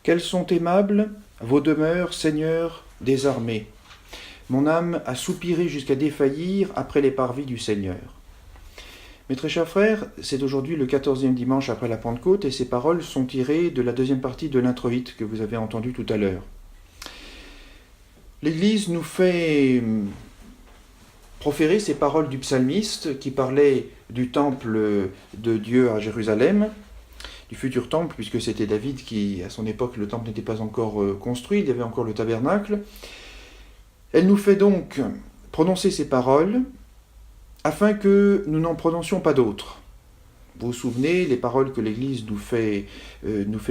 Quelles sont aimables vos demeures, Seigneur des armées. Mon âme a soupiré jusqu'à défaillir après les parvis du Seigneur. Mes très chers frères, c'est aujourd'hui le 14e dimanche après la Pentecôte et ces paroles sont tirées de la deuxième partie de l'introïte que vous avez entendue tout à l'heure. L'Église nous fait proférer ces paroles du psalmiste qui parlait du temple de Dieu à Jérusalem, du futur temple, puisque c'était David qui, à son époque, le temple n'était pas encore construit, il y avait encore le tabernacle. Elle nous fait donc prononcer ces paroles afin que nous n'en prononcions pas d'autres. Vous vous souvenez, les paroles que l'Église nous fait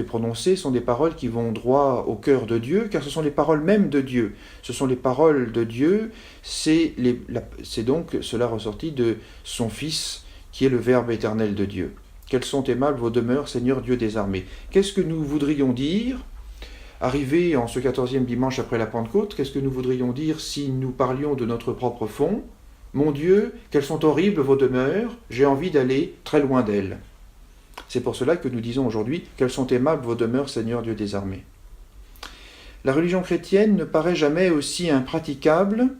prononcer sont des paroles qui vont droit au cœur de Dieu, car ce sont les paroles mêmes de Dieu. Ce sont les paroles de Dieu, c'est donc cela ressorti de son Fils, qui est le Verbe éternel de Dieu. Quelles sont aimables vos demeures, Seigneur Dieu des armées. Qu'est-ce que nous voudrions dire, arrivé en ce 14e dimanche après la Pentecôte, qu'est-ce que nous voudrions dire si nous parlions de notre propre fond ? Mon Dieu, quelles sont horribles vos demeures, j'ai envie d'aller très loin d'elles. C'est pour cela que nous disons aujourd'hui, quelles sont aimables vos demeures, Seigneur Dieu des armées. La religion chrétienne ne paraît jamais aussi impraticable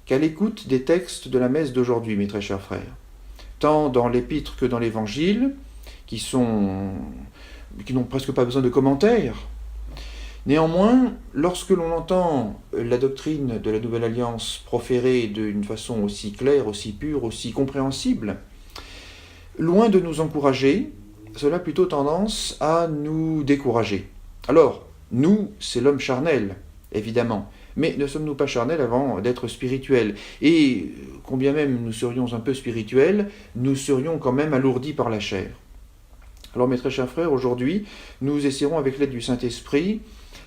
qu'à l'écoute des textes de la messe d'aujourd'hui, mes très chers frères. Tant dans l'épître que dans l'évangile, qui n'ont presque pas besoin de commentaires. Néanmoins, lorsque l'on entend la doctrine de la Nouvelle Alliance proférée d'une façon aussi claire, aussi pure, aussi compréhensible, loin de nous encourager, cela a plutôt tendance à nous décourager. Alors, nous, c'est l'homme charnel, évidemment, mais ne sommes-nous pas charnels avant d'être spirituels ? Et combien même nous serions un peu spirituels, nous serions quand même alourdis par la chair. Alors mes très chers frères, aujourd'hui, nous essaierons avec l'aide du Saint-Esprit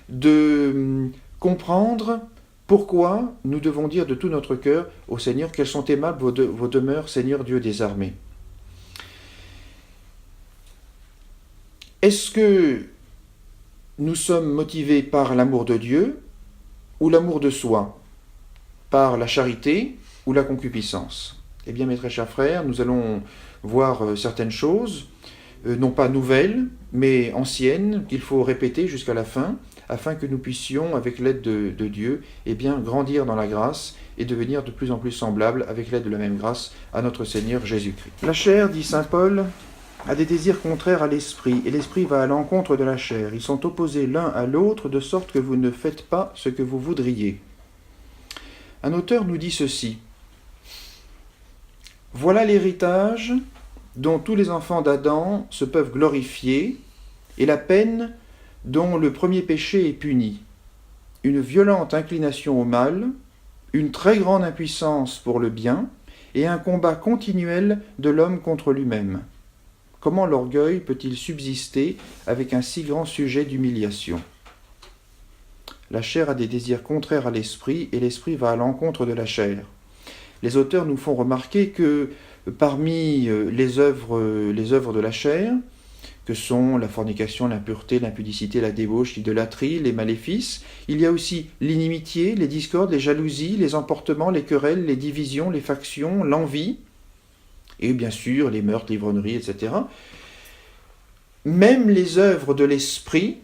de comprendre pourquoi nous devons dire de tout notre cœur au Seigneur, quelles sont aimables vos demeures, Seigneur Dieu des armées. Est-ce que nous sommes motivés par l'amour de Dieu ou l'amour de soi, par la charité ou la concupiscence ? Eh bien, mes très chers frères, nous allons voir certaines choses, non pas nouvelles, mais anciennes, qu'il faut répéter jusqu'à la fin, afin que nous puissions, avec l'aide de Dieu, eh bien, grandir dans la grâce et devenir de plus en plus semblables, avec l'aide de la même grâce, à notre Seigneur Jésus-Christ. La chair, dit saint Paul, a des désirs contraires à l'esprit, et l'esprit va à l'encontre de la chair. Ils sont opposés l'un à l'autre, de sorte que vous ne faites pas ce que vous voudriez. Un auteur nous dit ceci. Voilà l'héritage dont tous les enfants d'Adam se peuvent glorifier, et la peine dont le premier péché est puni. Une violente inclination au mal, une très grande impuissance pour le bien, et un combat continuel de l'homme contre lui-même. Comment l'orgueil peut-il subsister avec un si grand sujet d'humiliation ? La chair a des désirs contraires à l'esprit, et l'esprit va à l'encontre de la chair. Les auteurs nous font remarquer que parmi les œuvres de la chair, que sont la fornication, l'impureté, l'impudicité, la débauche, l'idolâtrie, les maléfices, il y a aussi l'inimitié, les discordes, les jalousies, les emportements, les querelles, les divisions, les factions, l'envie, et bien sûr les meurtres, l'ivrognerie, etc. Même les œuvres de l'esprit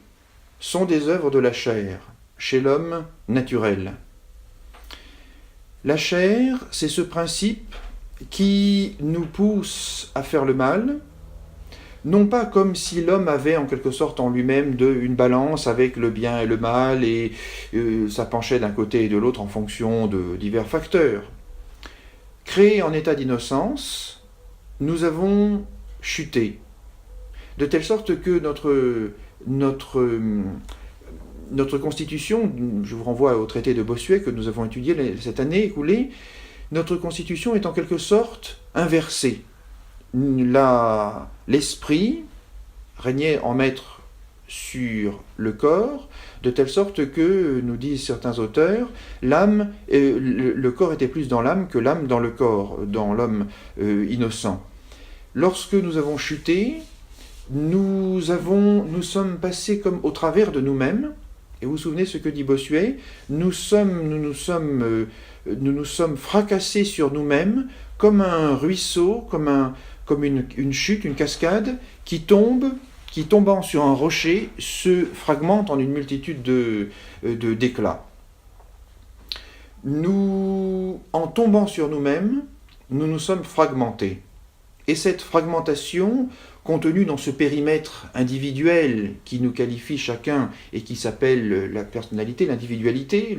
sont des œuvres de la chair, chez l'homme naturel. La chair, c'est ce principe qui nous pousse à faire le mal, non pas comme si l'homme avait en quelque sorte en lui-même une balance avec le bien et le mal, et ça penchait d'un côté et de l'autre en fonction de divers facteurs. Créés en état d'innocence, nous avons chuté, de telle sorte que notre constitution, je vous renvoie au traité de Bossuet que nous avons étudié cette année écoulée, notre constitution est en quelque sorte inversée. L'esprit régnait en maître sur le corps, de telle sorte que, nous disent certains auteurs, le corps était plus dans l'âme que l'âme dans le corps, dans l'homme innocent. Lorsque nous avons chuté, nous sommes passés comme au travers de nous-mêmes, et vous vous souvenez ce que dit Bossuet, nous nous sommes fracassés sur nous-mêmes comme un ruisseau, comme une chute, une cascade qui tombe qui, tombant sur un rocher, se fragmente en une multitude d'éclats. Nous, en tombant sur nous-mêmes, nous nous sommes fragmentés. Et cette fragmentation, contenue dans ce périmètre individuel qui nous qualifie chacun et qui s'appelle la personnalité, l'individualité,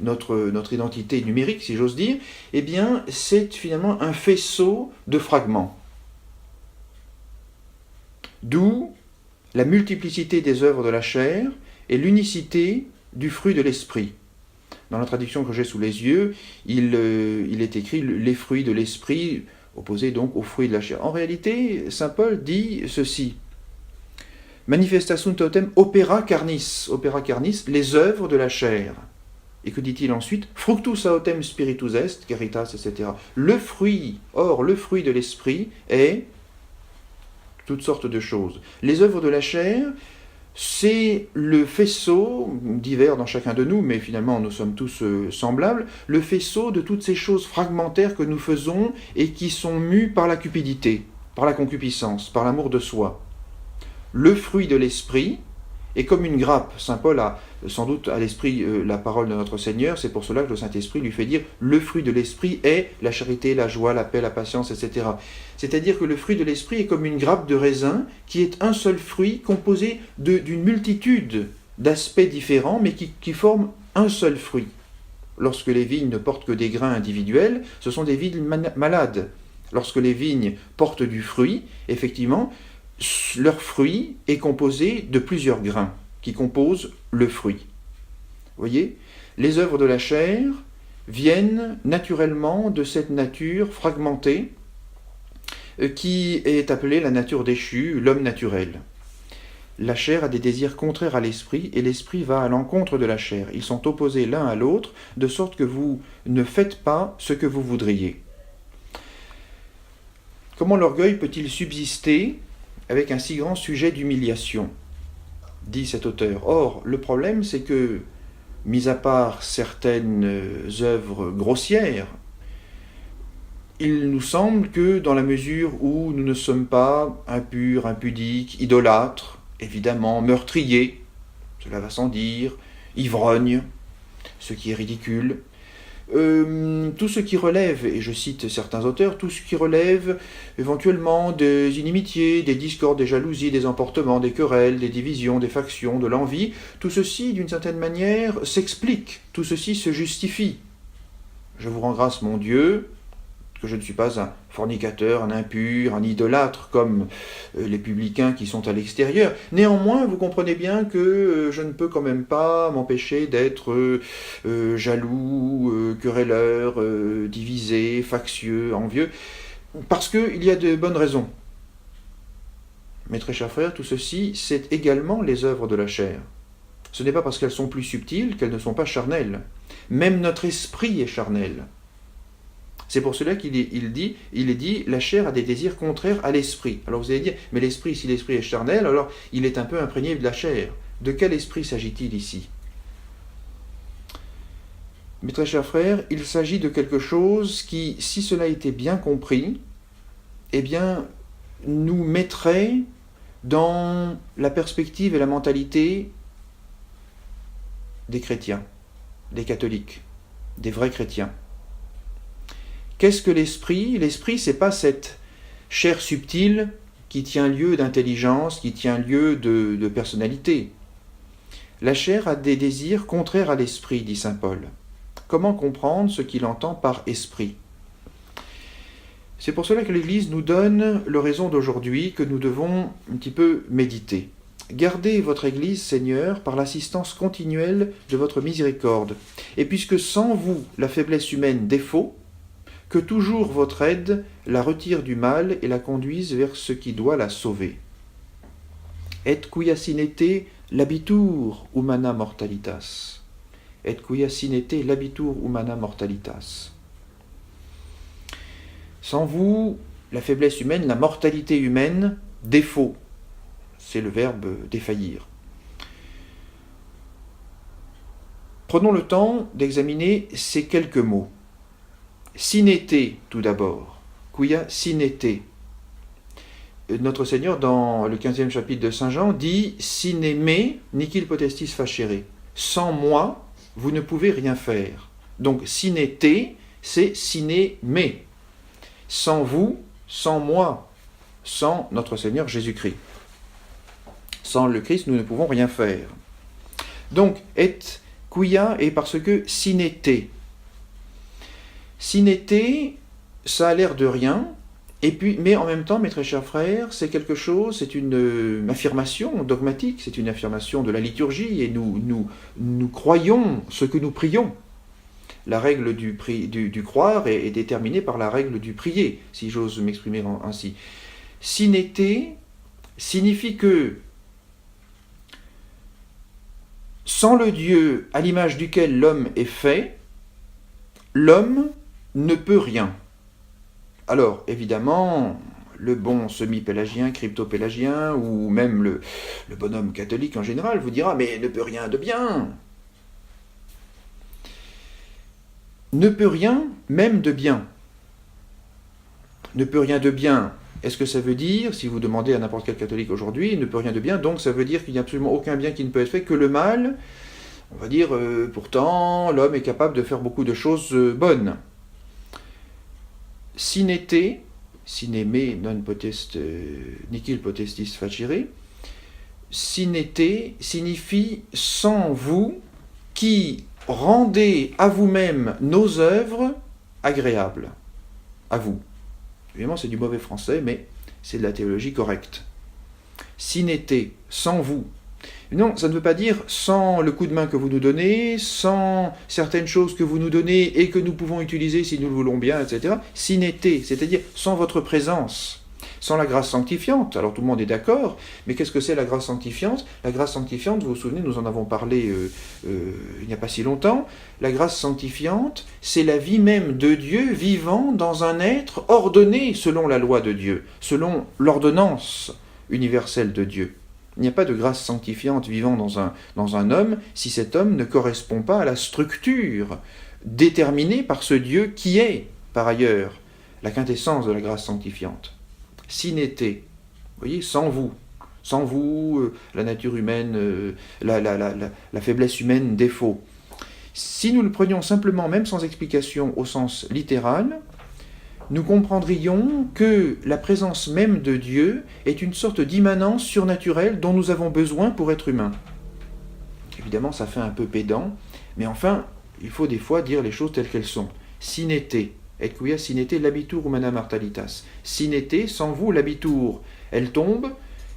notre identité numérique, si j'ose dire, eh bien, c'est finalement un faisceau de fragments. D'où la multiplicité des œuvres de la chair et l'unicité du fruit de l'esprit. Dans la traduction que j'ai sous les yeux, il est écrit « les fruits de l'esprit », opposé donc aux fruits de la chair. En réalité, saint Paul dit ceci. Manifestation totem opera carnis, les œuvres de la chair. Et que dit-il ensuite? Fructus autem spiritus est, caritas, etc. Le fruit de l'esprit est toutes sortes de choses. Les œuvres de la chair, c'est le faisceau, divers dans chacun de nous, mais finalement nous sommes tous semblables, le faisceau de toutes ces choses fragmentaires que nous faisons et qui sont mues par la cupidité, par la concupiscence, par l'amour de soi. Le fruit de l'esprit est comme une grappe. Saint Paul a sans doute à l'esprit la parole de notre Seigneur, c'est pour cela que le Saint-Esprit lui fait dire « le fruit de l'esprit est la charité, la joie, la paix, la patience, etc. » C'est-à-dire que le fruit de l'esprit est comme une grappe de raisin qui est un seul fruit composé d'une multitude d'aspects différents mais qui forment un seul fruit. Lorsque les vignes ne portent que des grains individuels, ce sont des vignes malades. Lorsque les vignes portent du fruit, effectivement, leur fruit est composé de plusieurs grains qui composent le fruit. Vous voyez, les œuvres de la chair viennent naturellement de cette nature fragmentée qui est appelée la nature déchue, l'homme naturel. La chair a des désirs contraires à l'esprit et l'esprit va à l'encontre de la chair. Ils sont opposés l'un à l'autre de sorte que vous ne faites pas ce que vous voudriez. Comment l'orgueil peut-il subsister avec un si grand sujet d'humiliation, dit cet auteur. Or, le problème, c'est que, mis à part certaines œuvres grossières, il nous semble que dans la mesure où nous ne sommes pas impurs, impudiques, idolâtres, évidemment meurtriers, cela va sans dire, ivrognes, ce qui est ridicule, tout ce qui relève, et je cite certains auteurs, tout ce qui relève éventuellement des inimitiés, des discordes, des jalousies, des emportements, des querelles, des divisions, des factions, de l'envie, tout ceci, d'une certaine manière, s'explique, tout ceci se justifie. Je vous rends grâce, mon Dieu, que je ne suis pas un fornicateur, un impur, un idolâtre, comme les publicains qui sont à l'extérieur. Néanmoins, vous comprenez bien que je ne peux quand même pas m'empêcher d'être jaloux, querelleur, divisé, factieux, envieux, parce qu'il y a de bonnes raisons. Mes très chers frères, tout ceci, c'est également les œuvres de la chair. Ce n'est pas parce qu'elles sont plus subtiles qu'elles ne sont pas charnelles. Même notre esprit est charnel. C'est pour cela qu'il est dit, la chair a des désirs contraires à l'esprit. Alors vous allez dire, mais l'esprit, si l'esprit est charnel, alors il est un peu imprégné de la chair. De quel esprit s'agit-il ici? Mes très chers frères, il s'agit de quelque chose qui, si cela était bien compris, eh bien, nous mettrait dans la perspective et la mentalité des chrétiens, des catholiques, des vrais chrétiens. Qu'est-ce que l'esprit? L'esprit, c'est pas cette chair subtile qui tient lieu d'intelligence, qui tient lieu de personnalité. La chair a des désirs contraires à l'esprit, dit saint Paul. Comment comprendre ce qu'il entend par esprit? C'est pour cela que l'Église nous donne l'oraison d'aujourd'hui que nous devons un petit peu méditer. Gardez votre Église, Seigneur, par l'assistance continuelle de votre miséricorde. Et puisque sans vous, la faiblesse humaine défaut, que toujours votre aide la retire du mal et la conduise vers ce qui doit la sauver. Et quia sinete labitur humana mortalitas. Et quia sinete labitur humana mortalitas. Sans vous, la faiblesse humaine, la mortalité humaine, défaut. C'est le verbe défaillir. Prenons le temps d'examiner ces quelques mots. Sinete, tout d'abord. Quia sinete. notre Seigneur, dans le 15e chapitre de Saint Jean, dit « Sine me, nihil potestis facere ». Sans moi, vous ne pouvez rien faire. Donc, sine te, c'est sine me. Sans vous, sans moi, sans notre Seigneur Jésus-Christ. Sans le Christ, nous ne pouvons rien faire. Donc, et quia est parce que sine te. Sine te, ça a l'air de rien, et puis, mais en même temps, mes très chers frères, c'est quelque chose, c'est une affirmation dogmatique, c'est une affirmation de la liturgie, et nous croyons ce que nous prions. La règle du croire est déterminée par la règle du prier, si j'ose m'exprimer ainsi. Sine te signifie que sans le Dieu à l'image duquel l'homme est fait, l'homme ne peut rien. Alors, évidemment, le bon semi-pélagien, crypto-pélagien, ou même le bonhomme catholique en général, vous dira « mais ne peut rien de bien ». Ne peut rien, même de bien. Ne peut rien de bien. Est-ce que ça veut dire, si vous demandez à n'importe quel catholique aujourd'hui, ne peut rien de bien, donc ça veut dire qu'il n'y a absolument aucun bien qui ne peut être fait, que le mal, on va dire, pourtant, l'homme est capable de faire beaucoup de choses bonnes. Sine te, sine me non potest nihil potestis facere, sine te signifie sans vous qui rendez à vous-même nos œuvres agréables. À vous. Évidemment, c'est du mauvais français, mais c'est de la théologie correcte. Sine te, sans vous. Non, ça ne veut pas dire sans le coup de main que vous nous donnez, sans certaines choses que vous nous donnez et que nous pouvons utiliser si nous le voulons bien, etc. Sine te, c'est-à-dire sans votre présence, sans la grâce sanctifiante. Alors tout le monde est d'accord, mais qu'est-ce que c'est la grâce sanctifiante ? La grâce sanctifiante, vous vous souvenez, nous en avons parlé il n'y a pas si longtemps. La grâce sanctifiante, c'est la vie même de Dieu vivant dans un être ordonné selon la loi de Dieu, selon l'ordonnance universelle de Dieu. Il n'y a pas de grâce sanctifiante vivant dans un homme si cet homme ne correspond pas à la structure déterminée par ce Dieu qui est, par ailleurs, la quintessence de la grâce sanctifiante. Sine te, vous voyez, sans vous, la nature humaine, la faiblesse humaine défaut. Si nous le prenions simplement, même sans explication au sens littéral, nous comprendrions que la présence même de Dieu est une sorte d'immanence surnaturelle dont nous avons besoin pour être humains. Évidemment, ça fait un peu pédant, mais enfin, il faut des fois dire les choses telles qu'elles sont. Sine te, et quia sine te labitur humana mortalitas. Sine te, sans vous, labitur, elle tombe,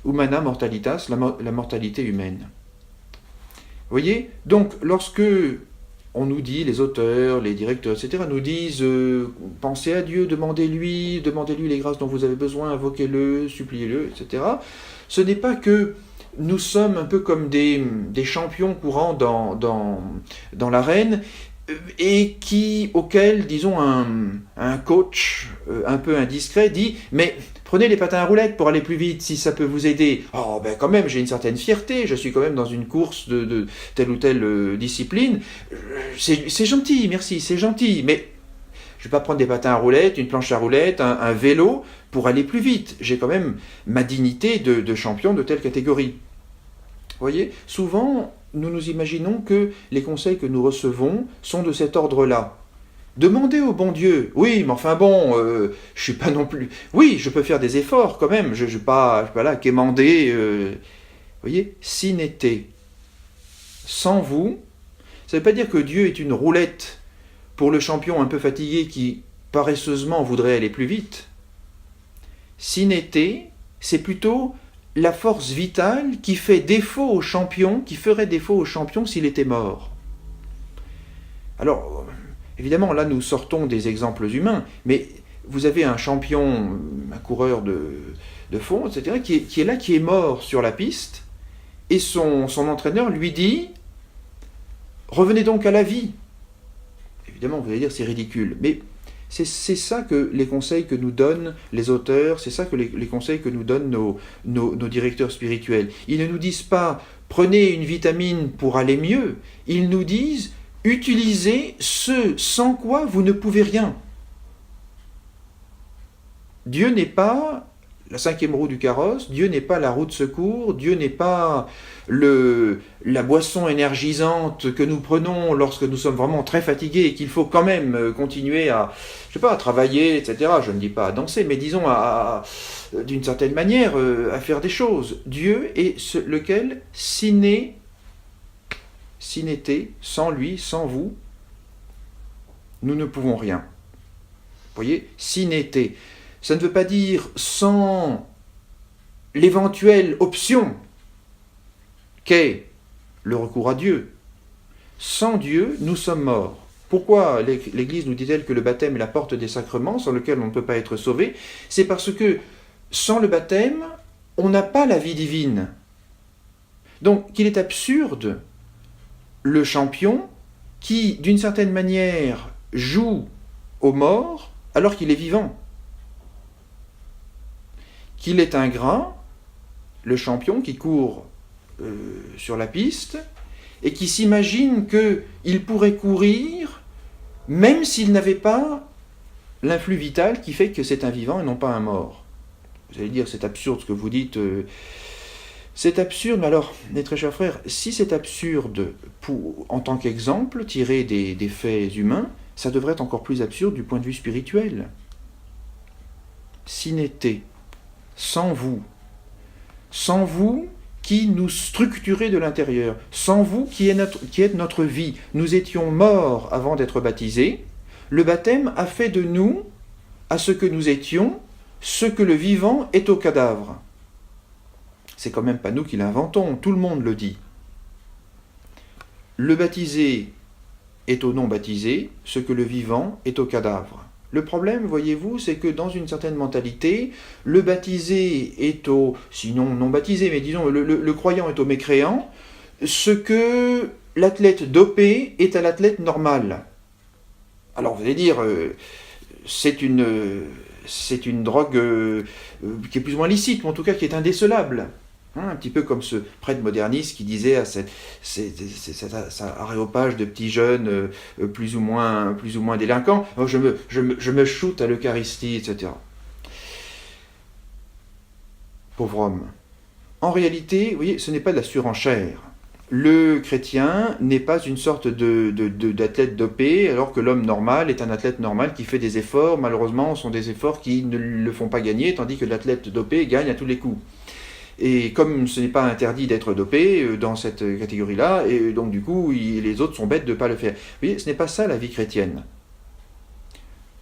humana mortalitas, la mortalité humaine. Vous voyez ? Donc, lorsque on nous dit, les auteurs, les directeurs, etc., nous disent pensez à Dieu, demandez-lui les grâces dont vous avez besoin, invoquez-le, suppliez-le, etc. Ce n'est pas que nous sommes un peu comme des champions courants dans l'arène et auquel, disons, un coach un peu indiscret dit « mais prenez les patins à roulettes pour aller plus vite, si ça peut vous aider. » Oh, ben quand même, j'ai une certaine fierté, je suis quand même dans une course de telle ou telle discipline. C'est gentil, merci, c'est gentil, mais je ne vais pas prendre des patins à roulettes, une planche à roulettes, un vélo pour aller plus vite. J'ai quand même ma dignité de champion de telle catégorie. Vous voyez, souvent, nous nous imaginons que les conseils que nous recevons sont de cet ordre-là. Demandez au bon Dieu. Oui, mais enfin bon, je suis pas non plus... Oui, je peux faire des efforts quand même, je ne suis pas là quémander. Vous voyez, sine te. Sans vous, ça ne veut pas dire que Dieu est une roulette pour le champion un peu fatigué qui paresseusement voudrait aller plus vite. Sine te, c'est plutôt la force vitale qui fait défaut au champion, qui ferait défaut au champion s'il était mort. Alors, évidemment, là nous sortons des exemples humains, mais vous avez un champion, un coureur de fond, etc., qui est là, qui est mort sur la piste, et son entraîneur lui dit « Revenez donc à la vie ». Évidemment, vous allez dire c'est ridicule, mais c'est ça que les conseils que nous donnent les auteurs, c'est ça que les conseils que nous donnent nos directeurs spirituels. Ils ne nous disent pas « prenez une vitamine pour aller mieux », ils nous disent « utilisez ce sans quoi vous ne pouvez rien ». Dieu n'est pas la cinquième roue du carrosse. Dieu n'est pas la roue de secours, Dieu n'est pas la boisson énergisante que nous prenons lorsque nous sommes vraiment très fatigués et qu'il faut quand même continuer à, je sais pas, à travailler, etc. Je ne dis pas à danser, mais disons d'une certaine manière à faire des choses. Dieu est lequel sine te, sans lui, sans vous, nous ne pouvons rien. Vous voyez, sine te. Ça ne veut pas dire sans l'éventuelle option qu'est le recours à Dieu. Sans Dieu, nous sommes morts. Pourquoi l'Église nous dit-elle que le baptême est la porte des sacrements sans lequel on ne peut pas être sauvé? C'est parce que sans le baptême, on n'a pas la vie divine. Donc, qu'il est absurde, le champion, qui, d'une certaine manière, joue aux morts alors qu'il est vivant. Qu'il est ingrat, le champion qui court sur la piste, et qui s'imagine qu'il pourrait courir même s'il n'avait pas l'influx vital qui fait que c'est un vivant et non pas un mort. Vous allez dire, c'est absurde ce que vous dites. C'est absurde, mais alors, mes très chers frères, si c'est absurde en tant qu'exemple, tiré des faits humains, ça devrait être encore plus absurde du point de vue spirituel. Sine te, sans vous qui nous structurez de l'intérieur, sans vous qui êtes notre vie. Nous étions morts avant d'être baptisés. Le baptême a fait de nous, à ce que nous étions, ce que le vivant est au cadavre. C'est quand même pas nous qui l'inventons, tout le monde le dit. Le baptisé est au non baptisé, ce que le vivant est au cadavre. Le problème, voyez-vous, c'est que dans une certaine mentalité, le baptisé est au, sinon non baptisé, mais disons le croyant est au mécréant, ce que l'athlète dopé est à l'athlète normal. Alors vous allez dire, c'est une drogue qui est plus ou moins licite, mais en tout cas qui est indécelable. Un petit peu comme ce prêtre moderniste qui disait à cet aréopage de petits jeunes plus ou moins délinquants, oh, je me shoote à l'Eucharistie, etc. Pauvre homme. En réalité, vous voyez, ce n'est pas de la surenchère. Le chrétien n'est pas une sorte d'athlète dopé, alors que l'homme normal est un athlète normal qui fait des efforts. Malheureusement, ce sont des efforts qui ne le font pas gagner, tandis que l'athlète dopé gagne à tous les coups. Et comme ce n'est pas interdit d'être dopé dans cette catégorie-là, et donc du coup, les autres sont bêtes de ne pas le faire. Vous voyez, ce n'est pas ça la vie chrétienne.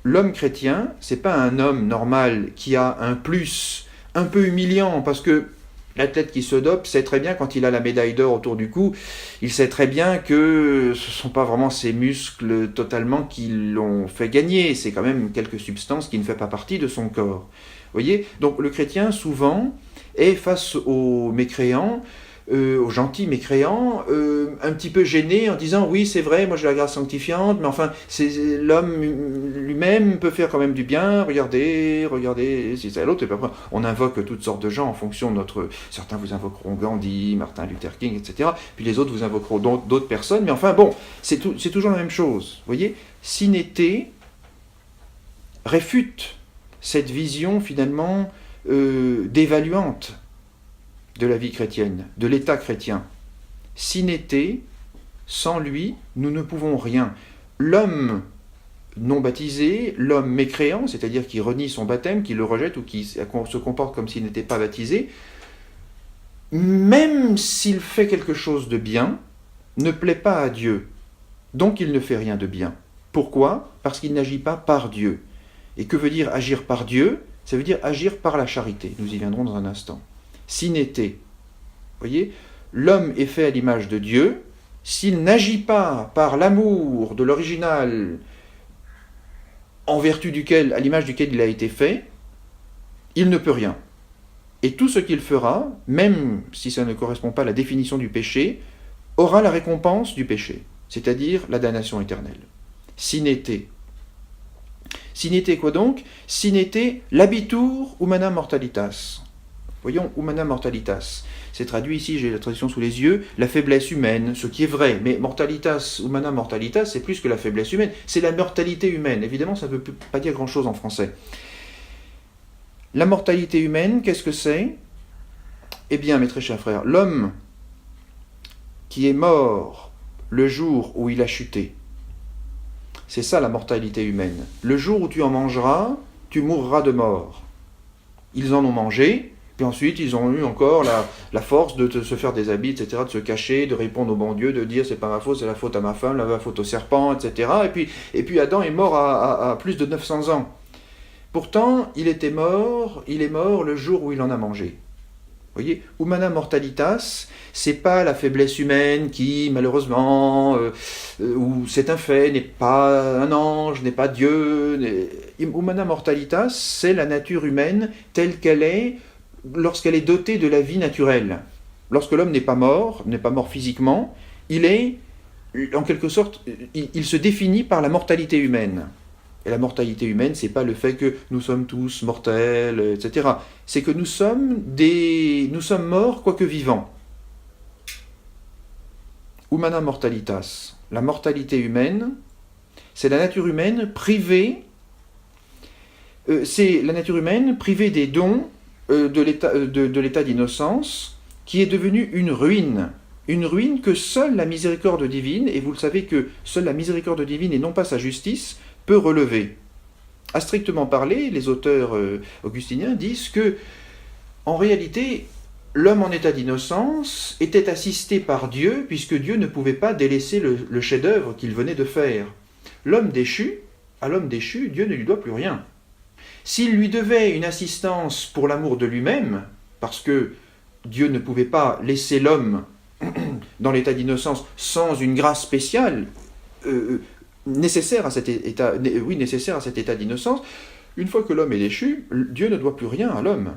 L'homme chrétien, c'est pas un homme normal qui a un plus un peu humiliant, parce que l'athlète qui se dope sait très bien, quand il a la médaille d'or autour du cou, il sait très bien que ce ne sont pas vraiment ses muscles totalement qui l'ont fait gagner, c'est quand même quelques substances qui ne font pas partie de son corps. Vous voyez ? Donc le chrétien, souvent, est face aux mécréants, aux gentils mécréants, un petit peu gêné en disant « Oui, c'est vrai, moi j'ai la grâce sanctifiante, mais enfin, l'homme lui-même peut faire quand même du bien, regardez, si c'est l'autre. » On invoque toutes sortes de gens en fonction de notre... Certains vous invoqueront Gandhi, Martin Luther King, etc. Puis les autres vous invoqueront d'autres personnes, mais enfin bon, c'est toujours la même chose. Vous voyez, sine te réfute cette vision finalement dévaluante de la vie chrétienne, de l'état chrétien. Sine te, sans lui, nous ne pouvons rien. L'homme non baptisé, l'homme mécréant, c'est-à-dire qui renie son baptême, qui le rejette ou qui se comporte comme s'il n'était pas baptisé, même s'il fait quelque chose de bien, ne plaît pas à Dieu. Donc il ne fait rien de bien. Pourquoi ? Parce qu'il n'agit pas par Dieu. Et que veut dire agir par Dieu ? Ça veut dire agir par la charité. Nous y viendrons dans un instant. Sine te. Vous voyez, l'homme est fait à l'image de Dieu. S'il n'agit pas par l'amour de l'original en vertu duquel, à l'image duquel il a été fait, il ne peut rien. Et tout ce qu'il fera, même si ça ne correspond pas à la définition du péché, aura la récompense du péché, c'est-à-dire la damnation éternelle. Sine te. Sine te quoi donc ? Sine te labitur humana mortalitas. Voyons, humana mortalitas. C'est traduit ici, j'ai la traduction sous les yeux, la faiblesse humaine, ce qui est vrai. Mais mortalitas, humana mortalitas, c'est plus que la faiblesse humaine, c'est la mortalité humaine. Évidemment, ça ne veut pas dire grand-chose en français. La mortalité humaine, qu'est-ce que c'est? Eh bien, mes très chers frères, l'homme qui est mort le jour où il a chuté, c'est ça la mortalité humaine. Le jour où tu en mangeras, tu mourras de mort. Ils en ont mangé, puis ensuite ils ont eu encore la force de se faire des habits, etc., de se cacher, de répondre au bon Dieu, de dire c'est pas ma faute, c'est la faute à ma femme, la faute au serpent, etc. Et puis Adam est mort à plus de 900 ans. Pourtant, il est mort le jour où il en a mangé. Vous voyez, humana mortalitas, c'est pas la faiblesse humaine qui, malheureusement, ou c'est un fait, n'est pas un ange, n'est pas Dieu. Humana mortalitas, c'est la nature humaine telle qu'elle est lorsqu'elle est dotée de la vie naturelle. Lorsque l'homme n'est pas mort physiquement, il est, en quelque sorte, il se définit par la mortalité humaine. Et la mortalité humaine, c'est pas le fait que nous sommes tous mortels, etc. C'est que nous sommes morts quoique vivants. Humana mortalitas, la mortalité humaine, c'est la nature humaine privée, des dons de l'état d'innocence, qui est devenue une ruine que seule la miséricorde divine, et vous le savez que seule la miséricorde divine et non pas sa justice, peut relever. À strictement parler, les auteurs augustiniens disent que, en réalité, l'homme en état d'innocence était assisté par Dieu, puisque Dieu ne pouvait pas délaisser le chef-d'œuvre qu'il venait de faire. À l'homme déchu, Dieu ne lui doit plus rien. S'il lui devait une assistance pour l'amour de lui-même, parce que Dieu ne pouvait pas laisser l'homme dans l'état d'innocence sans une grâce spéciale, nécessaire à cet état d'innocence, une fois que l'homme est déchu, Dieu ne doit plus rien à l'homme.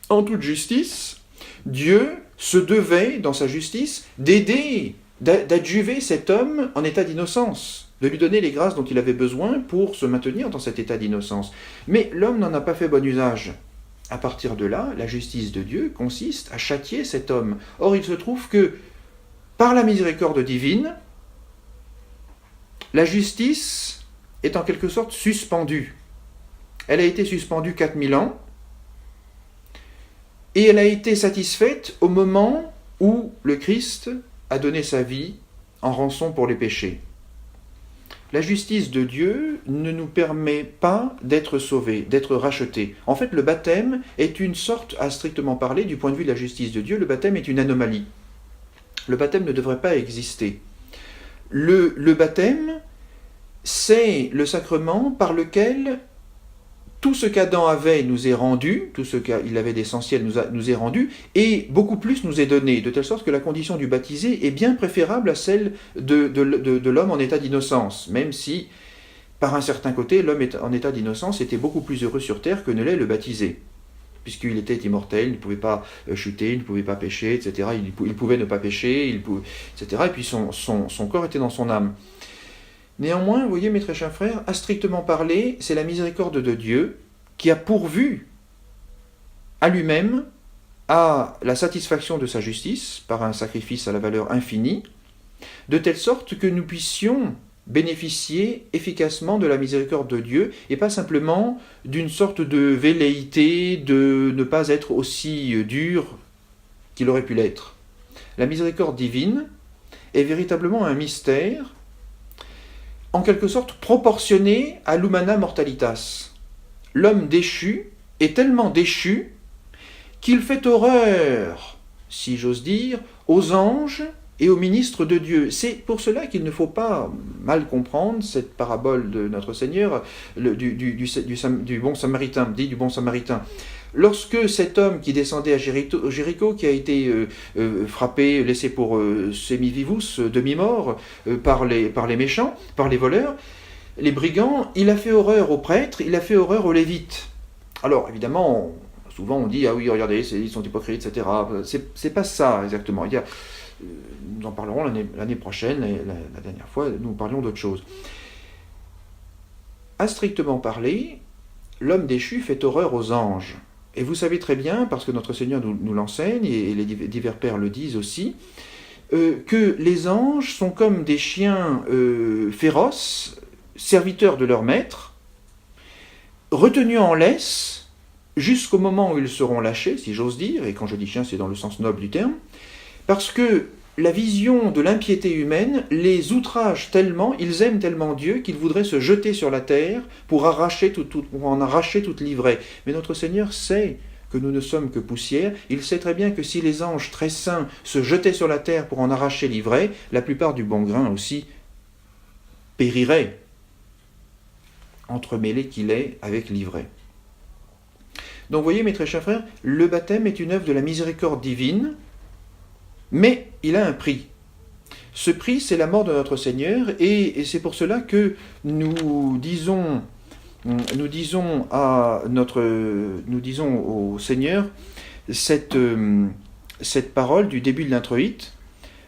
En toute justice, Dieu se devait, dans sa justice, d'aider, d'adjuver cet homme en état d'innocence, de lui donner les grâces dont il avait besoin pour se maintenir dans cet état d'innocence. Mais l'homme n'en a pas fait bon usage. À partir de là, la justice de Dieu consiste à châtier cet homme. Or, il se trouve que, par la miséricorde divine, la justice est en quelque sorte suspendue. Elle a été suspendue 4000 ans, et elle a été satisfaite au moment où le Christ a donné sa vie en rançon pour les péchés. La justice de Dieu ne nous permet pas d'être sauvés, d'être rachetés. En fait, le baptême est une sorte, à strictement parler, du point de vue de la justice de Dieu, le baptême est une anomalie. Le baptême ne devrait pas exister. Le baptême, c'est le sacrement par lequel tout ce qu'Adam avait nous est rendu, tout ce qu'il avait d'essentiel nous est rendu, et beaucoup plus nous est donné, de telle sorte que la condition du baptisé est bien préférable à celle de l'homme en état d'innocence, même si, par un certain côté, l'homme en état d'innocence était beaucoup plus heureux sur terre que ne l'est le baptisé, puisqu'il était immortel, il ne pouvait pas chuter, il ne pouvait pas pécher, etc. Il pouvait ne pas pécher, etc. Et puis son corps était dans son âme. Néanmoins, vous voyez, mes très chers frères, à strictement parler, c'est la miséricorde de Dieu qui a pourvu à lui-même à la satisfaction de sa justice par un sacrifice à la valeur infinie, de telle sorte que nous puissions bénéficier efficacement de la miséricorde de Dieu et pas simplement d'une sorte de velléité de ne pas être aussi dur qu'il aurait pu l'être. La miséricorde divine est véritablement un mystère en quelque sorte proportionné à l'humana mortalitas. L'homme déchu est tellement déchu qu'il fait horreur, si j'ose dire, aux anges et aux ministres de Dieu. C'est pour cela qu'il ne faut pas mal comprendre cette parabole de notre Seigneur, du bon samaritain, dit du bon samaritain. Lorsque cet homme qui descendait à Jéricho, qui a été frappé, laissé pour semi-vivus, demi-mort, par les méchants, par les voleurs, les brigands, il a fait horreur aux prêtres, il a fait horreur aux lévites. Alors, évidemment, souvent on dit, ah oui, regardez, ils sont hypocrites, etc. C'est pas ça, exactement. Nous en parlerons l'année prochaine, la dernière fois, nous parlions d'autre chose. À strictement parler, l'homme déchu fait horreur aux anges. Et vous savez très bien, parce que notre Seigneur nous l'enseigne, et les divers pères le disent aussi, que les anges sont comme des chiens féroces, serviteurs de leur maître, retenus en laisse jusqu'au moment où ils seront lâchés, si j'ose dire, et quand je dis chien, c'est dans le sens noble du terme, parce que la vision de l'impiété humaine les outrage tellement, ils aiment tellement Dieu qu'ils voudraient se jeter sur la terre pour en arracher toute livrée. Mais notre Seigneur sait que nous ne sommes que poussière. Il sait très bien que si les anges très saints se jetaient sur la terre pour en arracher l'ivraie, la plupart du bon grain aussi périrait, entremêlé qu'il est avec l'ivraie. Donc vous voyez, mes très chers frères, le baptême est une œuvre de la miséricorde divine, mais il a un prix. Ce prix, c'est la mort de notre Seigneur, et c'est pour cela que nous disons au Seigneur cette parole du début de l'introïte.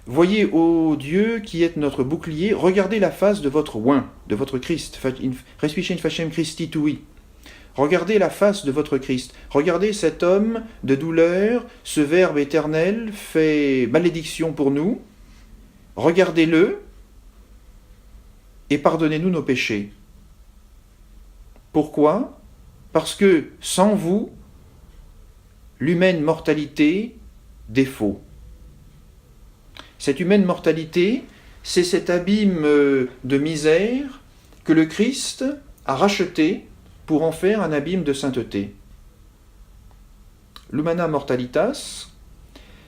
Voyez, ô Dieu, qui êtes notre bouclier, regardez la face de votre oint, de votre Christ. Respice in facem Christi tui. Regardez la face de votre Christ. Regardez cet homme de douleur, ce Verbe éternel fait malédiction pour nous. Regardez-le et pardonnez-nous nos péchés. Pourquoi ? Parce que sans vous, l'humaine mortalité défaut. Cette humaine mortalité, c'est cet abîme de misère que le Christ a racheté pour en faire un abîme de sainteté. L'humana mortalitas,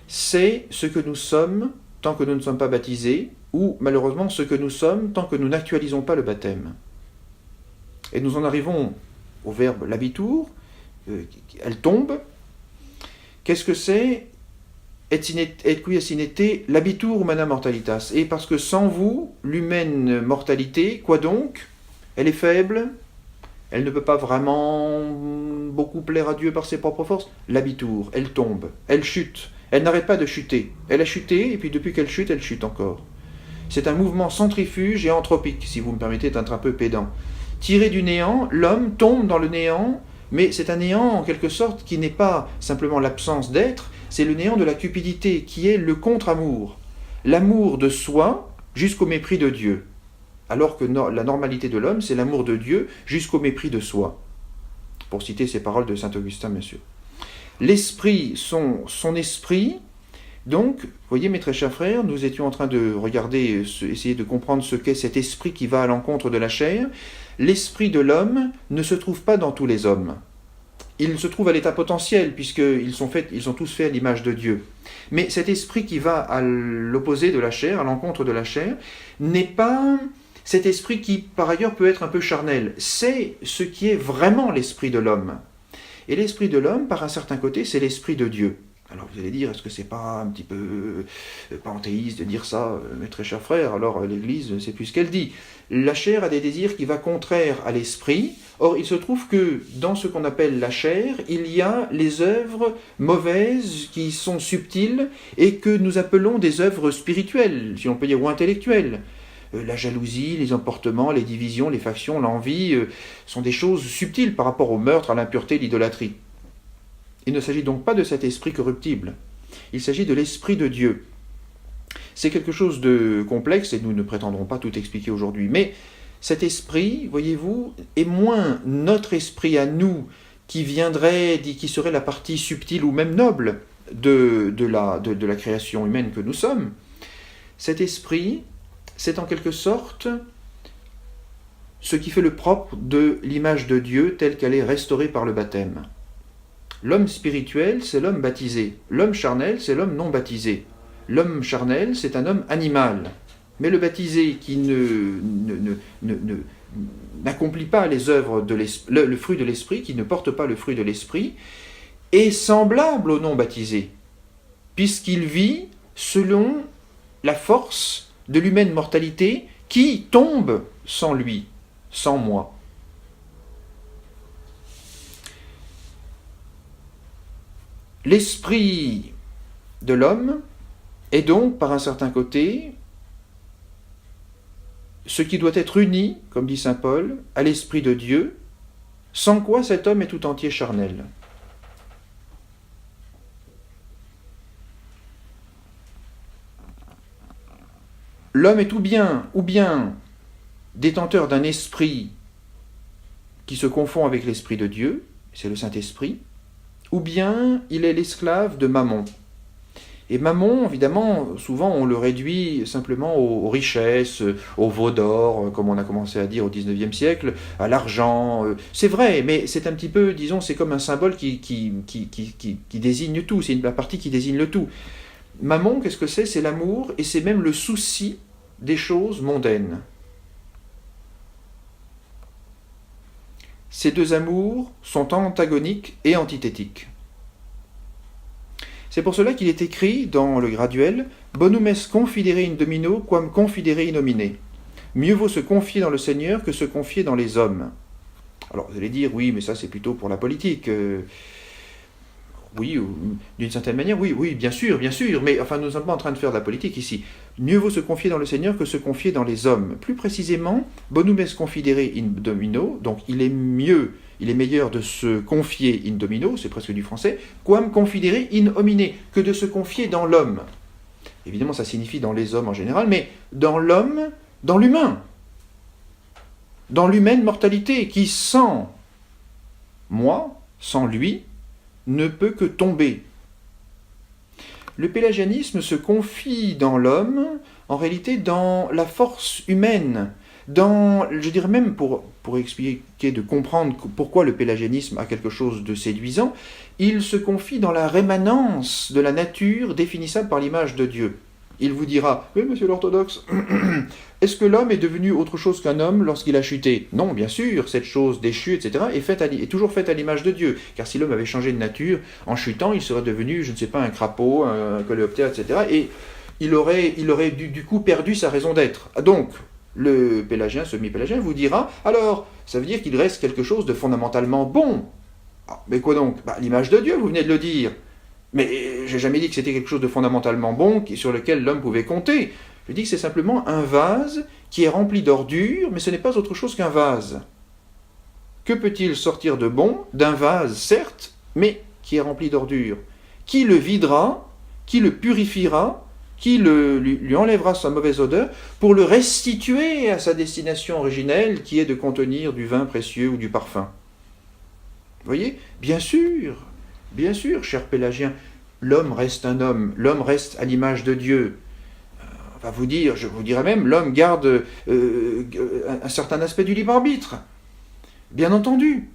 c'est ce que nous sommes tant que nous ne sommes pas baptisés, ou malheureusement ce que nous sommes tant que nous n'actualisons pas le baptême. Et nous en arrivons au verbe labitur, elle tombe. Qu'est-ce que c'est ? Et qui sinete labitur humana mortalitas. Et parce que sans vous, l'humaine mortalité, quoi donc ? Elle est faible, elle ne peut pas vraiment beaucoup plaire à Dieu par ses propres forces. Labitur, elle tombe, elle chute, elle n'arrête pas de chuter. Elle a chuté, et puis depuis qu'elle chute encore. C'est un mouvement centrifuge et anthropique, si vous me permettez d'être un peu pédant. Tiré du néant, l'homme tombe dans le néant, mais c'est un néant en quelque sorte qui n'est pas simplement l'absence d'être, c'est le néant de la cupidité, qui est le contre-amour. L'amour de soi jusqu'au mépris de Dieu. Alors que la normalité de l'homme, c'est l'amour de Dieu jusqu'au mépris de soi. Pour citer ces paroles de saint Augustin, bien sûr. L'esprit, son esprit, donc, vous voyez mes très chers frères, nous étions en train de regarder, essayer de comprendre ce qu'est cet esprit qui va à l'encontre de la chair. L'esprit de l'homme ne se trouve pas dans tous les hommes. Il se trouve à l'état potentiel, puisqu'ils sont tous faits à l'image de Dieu. Mais cet esprit qui va à l'opposé de la chair, à l'encontre de la chair, n'est pas cet esprit qui, par ailleurs, peut être un peu charnel. C'est ce qui est vraiment l'esprit de l'homme. Et l'esprit de l'homme, par un certain côté, c'est l'esprit de Dieu. Alors vous allez dire, est-ce que c'est pas un petit peu panthéiste de dire ça, mes très chers frères ? Alors l'Église ne sait plus ce qu'elle dit. La chair a des désirs qui vont contraire à l'esprit. Or, il se trouve que dans ce qu'on appelle la chair, il y a les œuvres mauvaises qui sont subtiles et que nous appelons des œuvres spirituelles, si on peut dire, ou intellectuelles. La jalousie, les emportements, les divisions, les factions, l'envie sont des choses subtiles par rapport au meurtre, à l'impureté, l'idolâtrie. Il ne s'agit donc pas de cet esprit corruptible. Il s'agit de l'esprit de Dieu. C'est quelque chose de complexe et nous ne prétendrons pas tout expliquer aujourd'hui. Mais cet esprit, voyez-vous, est moins notre esprit à nous qui serait la partie subtile ou même noble de la création humaine que nous sommes. Cet esprit, c'est en quelque sorte ce qui fait le propre de l'image de Dieu telle qu'elle est restaurée par le baptême. L'homme spirituel, c'est l'homme baptisé. L'homme charnel, c'est l'homme non baptisé. L'homme charnel, c'est un homme animal. Mais le baptisé qui n'accomplit pas les œuvres de le fruit de l'esprit, qui ne porte pas le fruit de l'esprit, est semblable au non baptisé, puisqu'il vit selon la force de l'humaine mortalité qui tombe sans lui, sans moi. L'esprit de l'homme est donc, par un certain côté, ce qui doit être uni, comme dit saint Paul, à l'esprit de Dieu, sans quoi cet homme est tout entier charnel. L'homme est ou bien détenteur d'un esprit qui se confond avec l'esprit de Dieu, c'est le Saint-Esprit, ou bien il est l'esclave de Mammon. Et Mammon, évidemment, souvent on le réduit simplement aux richesses, au veau d'or, comme on a commencé à dire au XIXe siècle, à l'argent. C'est vrai, mais c'est un petit peu, disons, c'est comme un symbole qui désigne tout, c'est la partie qui désigne le tout. Mammon, qu'est-ce que c'est? C'est l'amour, et c'est même le souci des choses mondaines. Ces deux amours sont antagoniques et antithétiques. C'est pour cela qu'il est écrit dans le graduel « Bonum est confidere in domino quam confidere in homine ». Mieux vaut se confier dans le Seigneur que se confier dans les hommes. Alors vous allez dire, oui, mais ça c'est plutôt pour la politique. Oui, d'une certaine manière, oui, bien sûr, mais enfin nous ne sommes pas en train de faire de la politique ici. Mieux vaut se confier dans le Seigneur que se confier dans les hommes. Plus précisément, bonum est confidere in domino, donc il est meilleur de se confier in domino, c'est presque du français, quam confidere in homine, que de se confier dans l'homme. Évidemment, ça signifie dans les hommes en général, mais dans l'homme, dans l'humain, dans l'humaine mortalité, qui sans moi, sans lui, ne peut que tomber. Le pélagianisme se confie dans l'homme, en réalité dans la force humaine, je dirais même pour expliquer, de comprendre pourquoi le pélagianisme a quelque chose de séduisant, il se confie dans la rémanence de la nature définissable par l'image de Dieu. Il vous dira, « Oui, monsieur l'orthodoxe, est-ce que l'homme est devenu autre chose qu'un homme lorsqu'il a chuté ?» Non, bien sûr, cette chose déchue, etc., est toujours faite à l'image de Dieu. Car si l'homme avait changé de nature, en chutant, il serait devenu, je ne sais pas, un crapaud, un coléoptère, etc., et il aurait du coup perdu sa raison d'être. Donc, le pélagien, semi-pélagien, vous dira, alors, ça veut dire qu'il reste quelque chose de fondamentalement bon. Ah, mais quoi donc? L'image de Dieu, vous venez de le dire. Mais j'ai jamais dit que c'était quelque chose de fondamentalement bon sur lequel l'homme pouvait compter. Je dis que c'est simplement un vase qui est rempli d'ordures, mais ce n'est pas autre chose qu'un vase. Que peut-il sortir de bon d'un vase, certes, mais qui est rempli d'ordures? Qui le videra, qui le purifiera, qui lui enlèvera sa mauvaise odeur pour le restituer à sa destination originelle, qui est de contenir du vin précieux ou du parfum? Vous voyez? Bien sûr, cher Pélagien, l'homme reste un homme, l'homme reste à l'image de Dieu. On va vous dire, je vous dirais même, l'homme garde un certain aspect du libre arbitre. Bien entendu.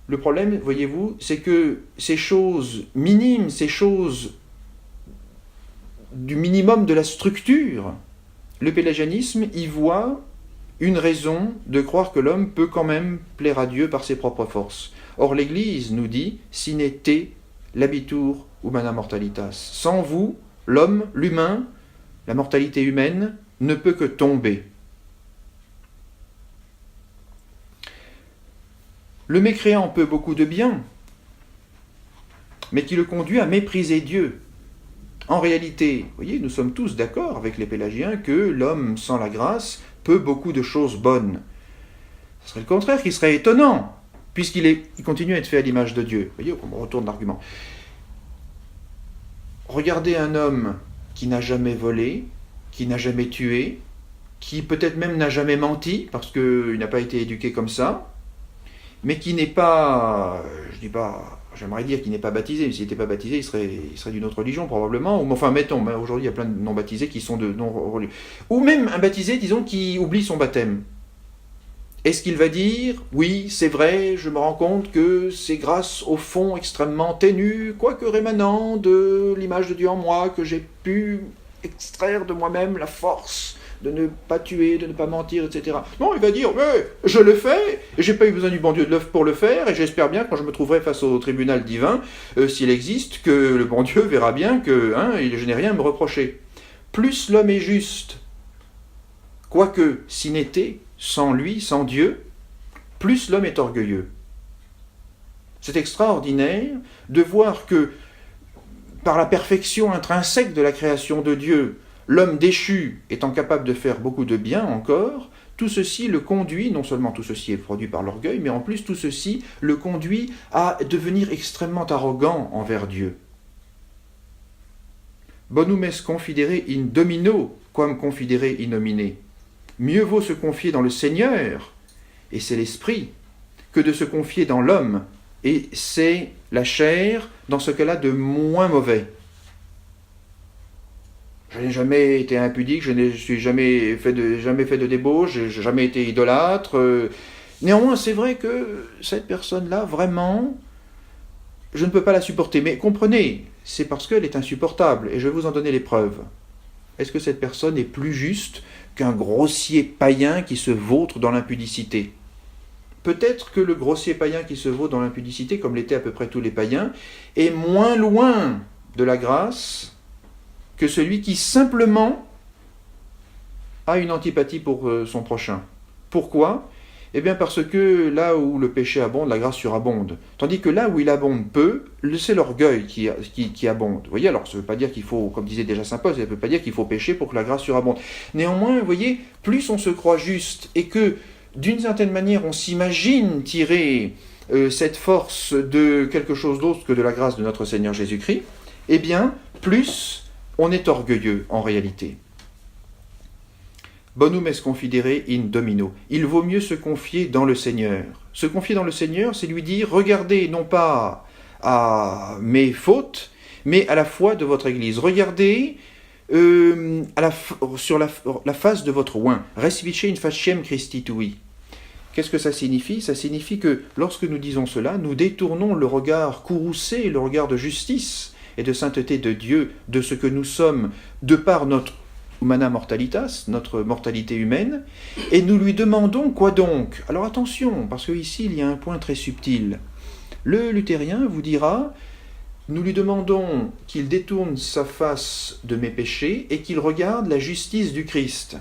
Le problème, voyez-vous, c'est que ces choses minimes, ces choses du minimum de la structure, le pélagianisme y voit une raison de croire que l'homme peut quand même plaire à Dieu par ses propres forces. Or l'Église nous dit « sine te labitur humana mortalitas ». Sans vous, l'homme, l'humain, la mortalité humaine, ne peut que tomber. Le mécréant peut beaucoup de bien, mais qui le conduit à mépriser Dieu. En réalité, vous voyez, nous sommes tous d'accord avec les pélagiens que l'homme sans la grâce peut beaucoup de choses bonnes. Ce serait le contraire qui serait étonnant, puisqu'il continue à être fait à l'image de Dieu. Vous voyez, on retourne l'argument. Regardez un homme qui n'a jamais volé, qui n'a jamais tué, qui peut-être même n'a jamais menti, parce qu'il n'a pas été éduqué comme ça, mais qui n'est pas, j'aimerais dire qu'il n'est pas baptisé, mais s'il n'était pas baptisé, il serait d'une autre religion probablement, ou enfin mettons, aujourd'hui il y a plein de non-baptisés qui sont de non-religieux. Ou même un baptisé, disons, qui oublie son baptême. Est-ce qu'il va dire, oui, c'est vrai, je me rends compte que c'est grâce au fond extrêmement ténu, quoique rémanent de l'image de Dieu en moi, que j'ai pu extraire de moi-même la force de ne pas tuer, de ne pas mentir, etc. Non, il va dire, mais je le fais, et j'ai pas eu besoin du bon Dieu pour le faire, et j'espère bien, quand je me trouverai face au tribunal divin, s'il existe, que le bon Dieu verra bien que je n'ai rien à me reprocher. Plus l'homme est juste, quoique s'il n'était, sans lui, sans Dieu, plus l'homme est orgueilleux. C'est extraordinaire de voir que, par la perfection intrinsèque de la création de Dieu, l'homme déchu étant capable de faire beaucoup de bien encore, tout ceci le conduit, non seulement tout ceci est produit par l'orgueil, mais en plus tout ceci le conduit à devenir extrêmement arrogant envers Dieu. Bonum est confidere in domino, quam confidere in homine. Mieux vaut se confier dans le Seigneur, et c'est l'Esprit, que de se confier dans l'homme, et c'est la chair, dans ce cas-là, de moins mauvais. Je n'ai jamais été impudique, je n'ai jamais fait de débauche, je n'ai jamais été idolâtre. Néanmoins, c'est vrai que cette personne-là, vraiment, je ne peux pas la supporter. Mais comprenez, c'est parce qu'elle est insupportable, et je vais vous en donner les preuves. Est-ce que cette personne est plus juste qu'un grossier païen qui se vautre dans l'impudicité ? Peut-être que le grossier païen qui se vautre dans l'impudicité, comme l'étaient à peu près tous les païens, est moins loin de la grâce que celui qui simplement a une antipathie pour son prochain. Pourquoi ? Eh bien parce que là où le péché abonde, la grâce surabonde. Tandis que là où il abonde peu, c'est l'orgueil qui abonde. Vous voyez, alors ça ne veut pas dire qu'il faut, comme disait déjà saint Paul, ça ne veut pas dire qu'il faut pécher pour que la grâce surabonde. Néanmoins, vous voyez, plus on se croit juste et que d'une certaine manière on s'imagine tirer cette force de quelque chose d'autre que de la grâce de notre Seigneur Jésus-Christ, eh bien, plus on est orgueilleux en réalité. Bonum est confidere in Domino. Il vaut mieux se confier dans le Seigneur. Se confier dans le Seigneur, c'est lui dire, regardez non pas à mes fautes, mais à la foi de votre Église. Regardez sur la face de votre oint. Respice in faciem Christi tui. Qu'est-ce que ça signifie ? Ça signifie que lorsque nous disons cela, nous détournons le regard courroucé, le regard de justice et de sainteté de Dieu, de ce que nous sommes, de par notre humana mortalitas, notre mortalité humaine, et nous lui demandons quoi donc ? Alors attention, parce qu'ici il y a un point très subtil. Le luthérien vous dira, nous lui demandons qu'il détourne sa face de mes péchés et qu'il regarde la justice du Christ.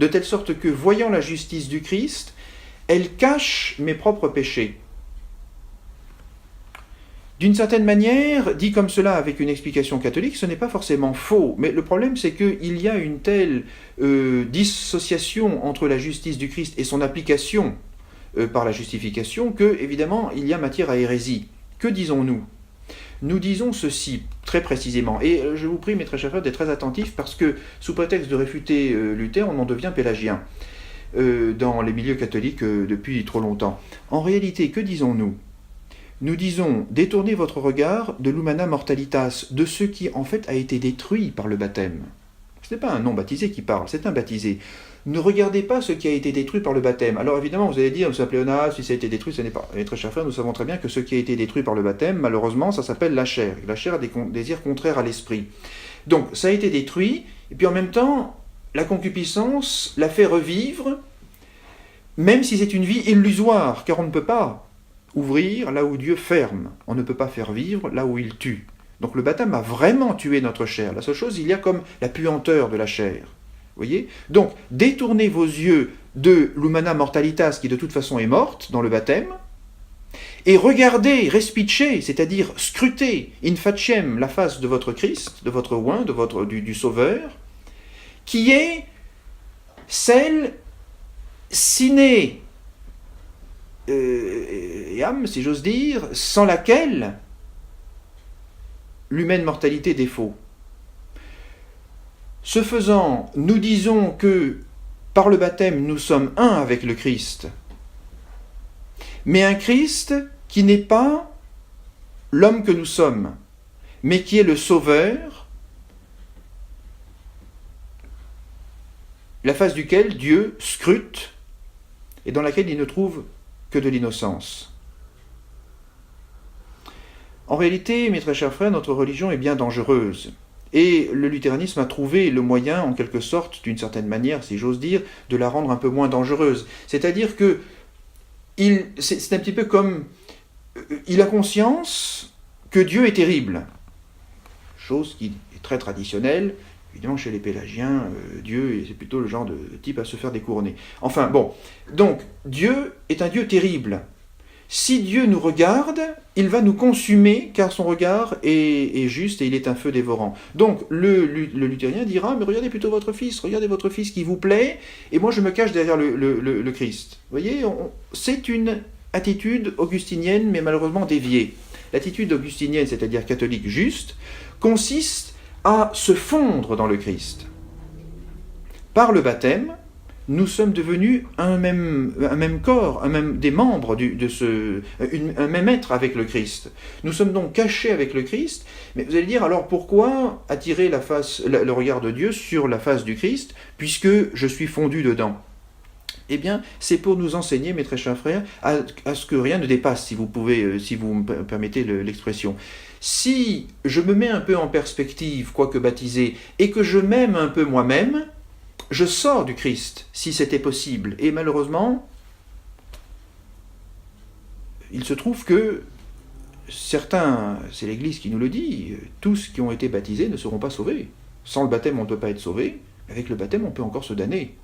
De telle sorte que, voyant la justice du Christ, elle cache mes propres péchés. D'une certaine manière, dit comme cela avec une explication catholique, ce n'est pas forcément faux, mais le problème c'est qu'il y a une telle dissociation entre la justice du Christ et son application par la justification que, évidemment, il y a matière à hérésie. Que disons-nous ? Nous disons ceci, très précisément, et je vous prie, mes très chers frères, d'être très attentifs, parce que, sous prétexte de réfuter Luther, on en devient pélagien dans les milieux catholiques depuis trop longtemps. En réalité, que disons-nous ? Nous disons, détournez votre regard de l'humana mortalitas, de ce qui en fait a été détruit par le baptême. Ce n'est pas un non-baptisé qui parle, c'est un baptisé. Ne regardez pas ce qui a été détruit par le baptême. Alors évidemment, vous allez dire, M. Pléonasme, si ça a été détruit, ce n'est pas. Et très chers frères, nous savons très bien que ce qui a été détruit par le baptême, malheureusement, ça s'appelle la chair. La chair a des désirs contraires à l'esprit. Donc, ça a été détruit, et puis en même temps, la concupiscence l'a fait revivre, même si c'est une vie illusoire, car on ne peut pas ouvrir là où Dieu ferme. On ne peut pas faire vivre là où il tue. Donc le baptême a vraiment tué notre chair. La seule chose, il y a comme la puanteur de la chair. Vous voyez ? Donc, détournez vos yeux de l'humana mortalitas, qui de toute façon est morte dans le baptême, et regardez, respichez, c'est-à-dire scrutez, in faciem, la face de votre Christ, de votre oint, du Sauveur, qui est celle sine âme, si j'ose dire, sans laquelle l'humaine mortalité défaut. Ce faisant, nous disons que par le baptême, nous sommes un avec le Christ, mais un Christ qui n'est pas l'homme que nous sommes, mais qui est le Sauveur, la face duquel Dieu scrute et dans laquelle il ne trouve que de l'innocence. En réalité, mes très chers frères, notre religion est bien dangereuse. Et le luthéranisme a trouvé le moyen, en quelque sorte, d'une certaine manière, si j'ose dire, de la rendre un peu moins dangereuse. C'est-à-dire que c'est un petit peu comme... Il a conscience que Dieu est terrible. Chose qui est très traditionnelle. Évidemment, chez les pélagiens, Dieu, c'est plutôt le genre de type à se faire découronner. Enfin, bon. Donc, Dieu est un Dieu terrible. Si Dieu nous regarde, il va nous consumer, car son regard est juste et il est un feu dévorant. Donc, le luthérien dira, mais regardez plutôt votre fils qui vous plaît, et moi je me cache derrière le Christ. Vous voyez, c'est une attitude augustinienne, mais malheureusement déviée. L'attitude augustinienne, c'est-à-dire catholique juste, consiste à se fondre dans le Christ. Par le baptême, nous sommes devenus un même corps, des membres un même être avec le Christ. Nous sommes donc cachés avec le Christ, mais vous allez dire, alors pourquoi attirer le regard de Dieu sur la face du Christ, puisque je suis fondu dedans? Eh bien, c'est pour nous enseigner, mes très chers frères, à ce que rien ne dépasse, si vous me permettez l'expression. Si je me mets un peu en perspective, quoique baptisé, et que je m'aime un peu moi-même, je sors du Christ, si c'était possible. Et malheureusement, il se trouve que certains, c'est l'Église qui nous le dit, tous qui ont été baptisés ne seront pas sauvés. Sans le baptême, on ne peut pas être sauvé. Avec le baptême, on peut encore se damner.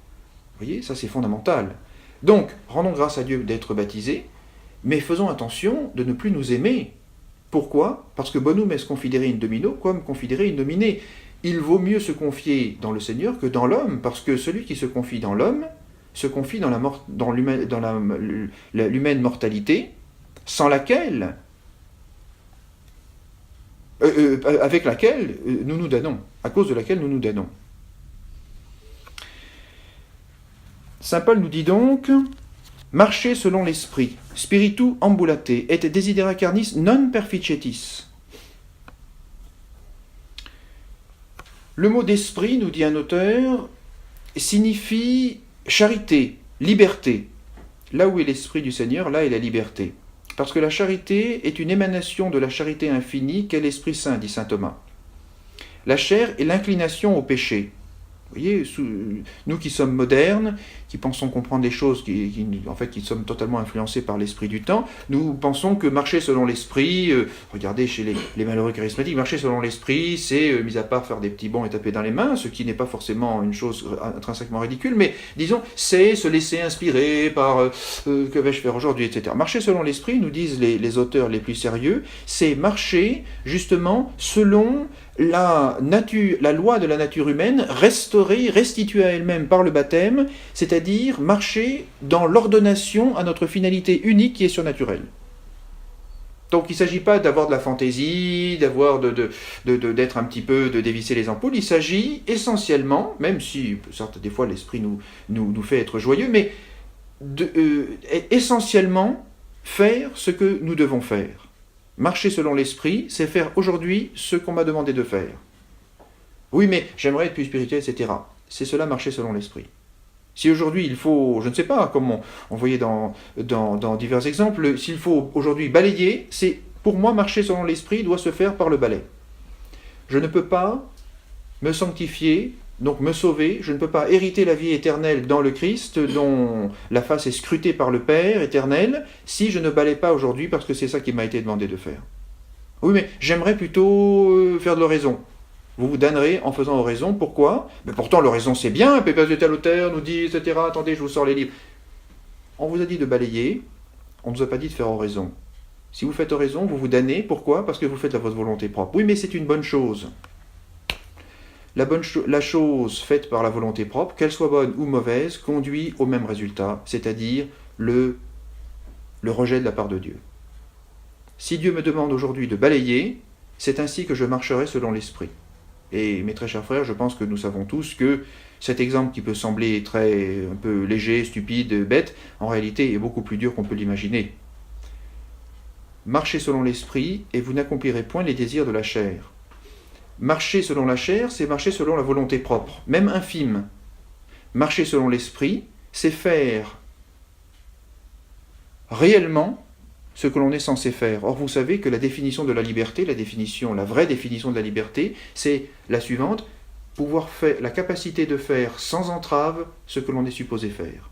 Vous voyez, ça c'est fondamental. Donc, rendons grâce à Dieu d'être baptisés, mais faisons attention de ne plus nous aimer. Pourquoi? Parce que bonum est confidere in domino, quam confidere in nomine. Il vaut mieux se confier dans le Seigneur que dans l'homme, parce que celui qui se confie dans l'homme se confie dans l'humaine mortalité, sans laquelle, avec laquelle nous nous damnons, à cause de laquelle nous nous damnons. Saint Paul nous dit donc, marchez selon l'esprit, spiritu ambulate, et desidera carnis non perficetis. Le mot d'esprit, nous dit un auteur, signifie charité, liberté. Là où est l'esprit du Seigneur, là est la liberté. Parce que la charité est une émanation de la charité infinie qu'est l'Esprit Saint, dit saint Thomas. La chair est l'inclination au péché. Vous voyez, nous qui sommes modernes, qui pensons comprendre des choses, qui sommes totalement influencés par l'esprit du temps, nous pensons que marcher selon l'esprit, regardez chez les malheureux charismatiques, marcher selon l'esprit, c'est, mis à part faire des petits bonds et taper dans les mains, ce qui n'est pas forcément une chose intrinsèquement ridicule, mais disons, c'est se laisser inspirer par que vais-je faire aujourd'hui, etc. Marcher selon l'esprit, nous disent les auteurs les plus sérieux, c'est marcher justement selon la loi de la nature humaine, restituée à elle-même par le baptême, c'est-à-dire marcher dans l'ordonnation à notre finalité unique qui est surnaturelle. Donc il ne s'agit pas d'avoir de la fantaisie, d'être un petit peu, de dévisser les ampoules, il s'agit essentiellement, même si certes des fois l'esprit nous fait être joyeux, mais essentiellement faire ce que nous devons faire. Marcher selon l'esprit, c'est faire aujourd'hui ce qu'on m'a demandé de faire. Oui, mais j'aimerais être plus spirituel, etc. C'est cela, marcher selon l'esprit. Si aujourd'hui il faut, je ne sais pas, comme on voyait dans divers exemples, s'il faut aujourd'hui balayer, c'est pour moi marcher selon l'esprit doit se faire par le balai. Je ne peux pas me sanctifier, donc me sauver, je ne peux pas hériter la vie éternelle dans le Christ, dont la face est scrutée par le Père éternel, si je ne balaye pas aujourd'hui, parce que c'est ça qui m'a été demandé de faire. Oui, mais j'aimerais plutôt faire de l'oraison. Vous vous damnerez en faisant oraison, pourquoi? Mais pourtant l'oraison c'est bien, Pépès de tel auteur nous dit, etc. Attendez, je vous sors les livres. On vous a dit de balayer, on ne vous a pas dit de faire oraison. Si vous faites oraison, vous vous damnez, pourquoi? Parce que vous faites à votre volonté propre. Oui, mais c'est une bonne chose. La chose faite par la volonté propre, qu'elle soit bonne ou mauvaise, conduit au même résultat, c'est-à-dire le rejet de la part de Dieu. Si Dieu me demande aujourd'hui de balayer, c'est ainsi que je marcherai selon l'esprit. Et mes très chers frères, je pense que nous savons tous que cet exemple qui peut sembler un peu léger, stupide, bête, en réalité est beaucoup plus dur qu'on peut l'imaginer. Marchez selon l'esprit et vous n'accomplirez point les désirs de la chair. Marcher selon la chair, c'est marcher selon la volonté propre, même infime. Marcher selon l'esprit, c'est faire réellement ce que l'on est censé faire. Or, vous savez que la définition de la liberté, la vraie définition de la liberté, c'est la suivante, la capacité de faire sans entrave ce que l'on est supposé faire.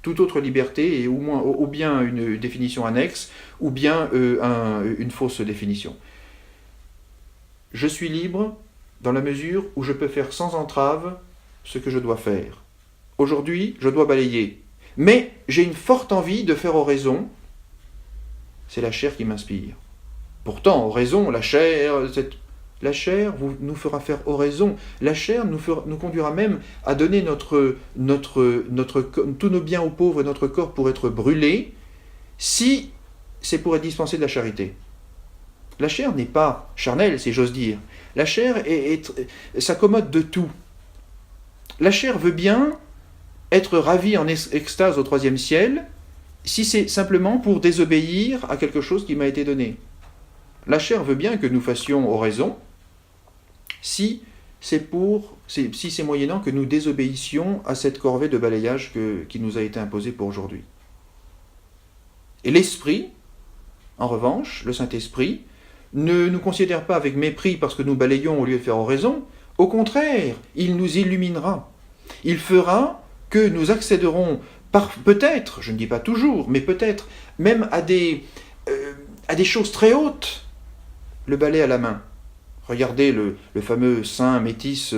Toute autre liberté est ou bien une définition annexe, ou bien une fausse définition. Je suis libre dans la mesure où je peux faire sans entrave ce que je dois faire. Aujourd'hui, je dois balayer. Mais j'ai une forte envie de faire oraison. C'est la chair qui m'inspire. Pourtant, oraison, la chair nous fera faire oraison. La chair nous conduira même à donner tous nos biens aux pauvres et notre corps pour être brûlé, si c'est pour être dispensé de la charité. La chair n'est pas charnelle, si j'ose dire. La chair s'accommode de tout. La chair veut bien être ravi en extase au troisième ciel, si c'est simplement pour désobéir à quelque chose qui m'a été donné. La chair veut bien que nous fassions oraison, si c'est moyennant que nous désobéissions à cette corvée de balayage qui nous a été imposée pour aujourd'hui. Et l'Esprit, en revanche, le Saint-Esprit, ne nous considère pas avec mépris parce que nous balayons au lieu de faire oraison. Au contraire, il nous illuminera. Il fera que nous accéderons, peut-être, je ne dis pas toujours, mais peut-être, même à des choses très hautes, le balai à la main. Regardez le fameux saint métis,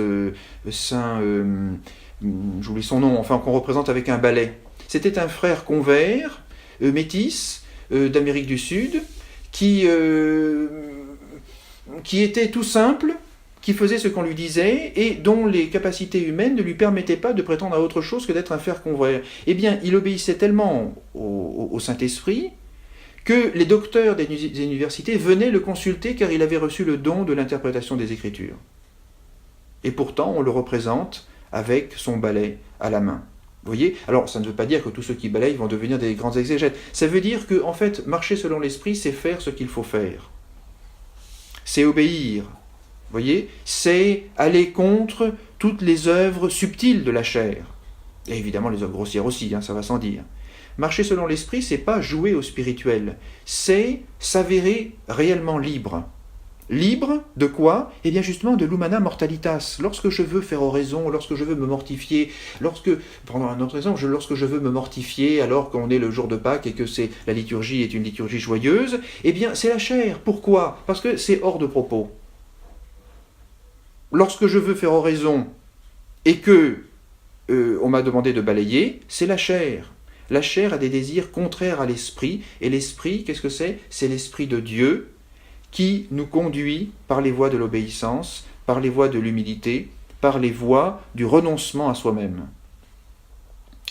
j'oublie son nom, enfin qu'on représente avec un balai. C'était un frère convers, métis, d'Amérique du Sud, qui était tout simple, qui faisait ce qu'on lui disait et dont les capacités humaines ne lui permettaient pas de prétendre à autre chose que d'être un frère convers. Eh bien, il obéissait tellement au Saint-Esprit que les docteurs des universités venaient le consulter car il avait reçu le don de l'interprétation des Écritures. Et pourtant, on le représente avec son balai à la main. Vous voyez ? Alors, ça ne veut pas dire que tous ceux qui balayent vont devenir des grands exégètes. Ça veut dire que, en fait, marcher selon l'Esprit, c'est faire ce qu'il faut faire. C'est obéir. Vous voyez ? C'est aller contre toutes les œuvres subtiles de la chair. Et évidemment, les œuvres grossières aussi, ça va sans dire. Marcher selon l'Esprit, c'est pas jouer au spirituel. C'est s'avérer réellement libre. Libre de quoi ? Eh bien justement de l'humana mortalitas. Lorsque je veux faire oraison, lorsque je veux me mortifier, prenons un autre exemple, lorsque je veux me mortifier alors qu'on est le jour de Pâques et que la liturgie est une liturgie joyeuse, eh bien c'est la chair. Pourquoi ? Parce que c'est hors de propos. Lorsque je veux faire oraison et que on m'a demandé de balayer, c'est la chair. La chair a des désirs contraires à l'esprit, et l'esprit, qu'est-ce que c'est ? C'est l'esprit de Dieu qui nous conduit par les voies de l'obéissance, par les voies de l'humilité, par les voies du renoncement à soi-même.